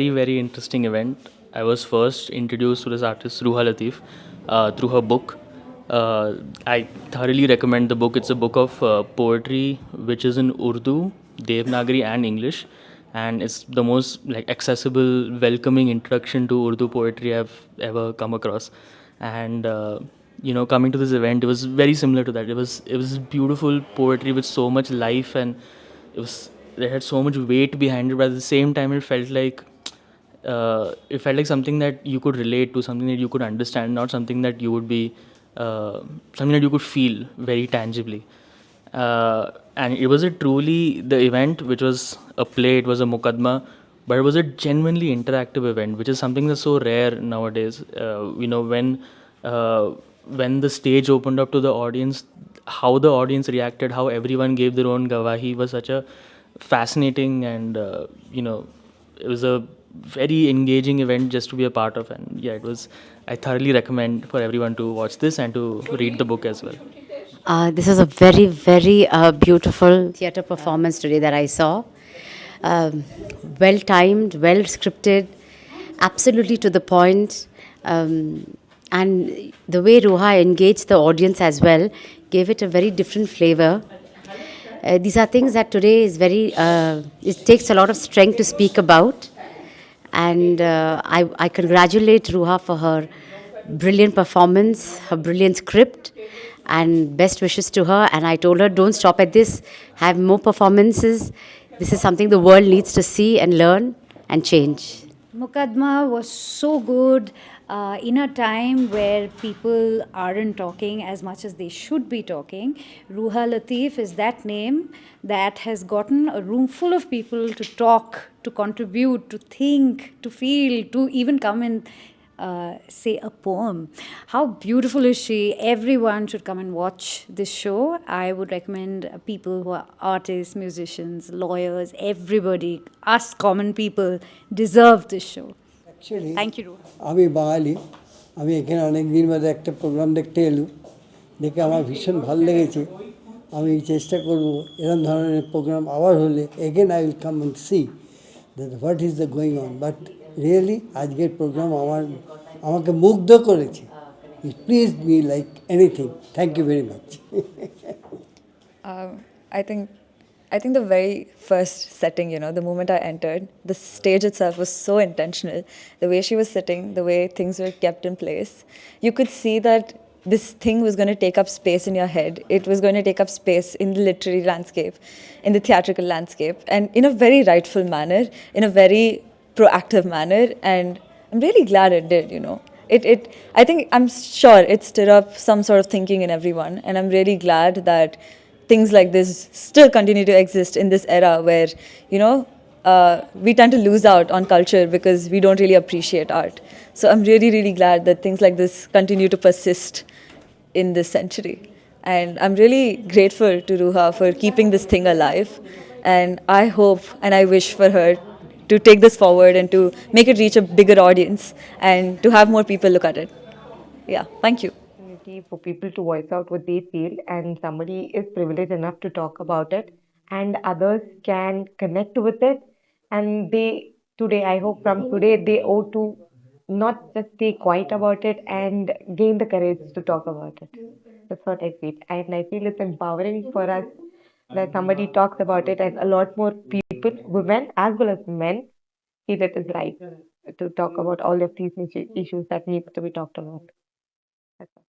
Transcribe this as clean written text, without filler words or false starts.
very interesting event. I was first introduced to this artist Ruha Latif through her book. Uh, I thoroughly recommend the book. It's a book of poetry which is in Urdu, Devanagari, and English, and it's the most like accessible, welcoming introduction to Urdu poetry I've ever come across. And coming to this event, it was very similar to that. It was beautiful poetry with so much life, and it had so much weight behind it. But at the same time, it felt like something that you could relate to, something that you could understand, not something that you would be something that you could feel very tangibly. And it was a truly the event, which was a play. It was a Muqadama, but it was a genuinely interactive event, which is something that's so rare nowadays. When the stage opened up to the audience, how the audience reacted, how everyone gave their own gawahi was such a fascinating, and it was a very engaging event just to be a part of. And yeah, it was. I thoroughly recommend for everyone to watch this and to read the book as well. This is a very, very beautiful theatre performance today that I saw. Um, well timed, well scripted, absolutely to the point. And the way Ruha engaged the audience as well gave it a very different flavor. These are things that today is it takes a lot of strength to speak about. And I congratulate Ruha for her brilliant performance, her brilliant script, and best wishes to her. And I told her, don't stop at this, have more performances. This is something the world needs to see and learn and change. Muqadama was so good in a time where people aren't talking as much as they should be talking. Ruha Latif is that name that has gotten a room full of people to talk, to contribute, to think, to feel, to even come and say a poem. How beautiful is she? Everyone should come and watch this show. I would recommend people who are artists, musicians, lawyers, everybody, us common people deserve this show. Actually Thank you, Ruha. আমি বাঙালি, আমি এখানে অনেক দিন বাদে একটা programme দেখতে এলুম, দেখে আমার ভীষণ ভালো লেগেছে। আমি চেষ্টা করব এরকম ধরনের প্রোগ্রাম আবার হলে again I will come and see that what is the going on. But really আজকের প্রোগ্রাম আমাকে মুগ্ধ করেছে। It please me like anything. Thank you very much. I think the very first setting, the moment I entered, the stage itself was so intentional. The way she was sitting, the way things were kept in place, you could see that this thing was going to take up space in your head. It was going to take up space in the literary landscape, in the theatrical landscape, and in a very rightful manner, in a very proactive manner. And I'm really glad it did. I'm sure it stirred up some sort of thinking in everyone, and I'm really glad that things like this still continue to exist in this era where, we tend to lose out on culture because we don't really appreciate art. So I'm really, really glad that things like this continue to persist in this century. And I'm really grateful to Ruha for keeping this thing alive. And I hope and I wish for her to take this forward and to make it reach a bigger audience and to have more people look at it. Yeah, thank you. Opportunity for people to voice out what they feel, and somebody is privileged enough to talk about it, and others can connect with it. And they today, I hope from today, they owe to not just stay quiet about it and gain the courage to talk about it. That's what I feel, and I feel it's empowering for us that somebody talks about it, and a lot more people, women as well as men, feel it is right to talk about all of these issues that need to be talked about. That's all.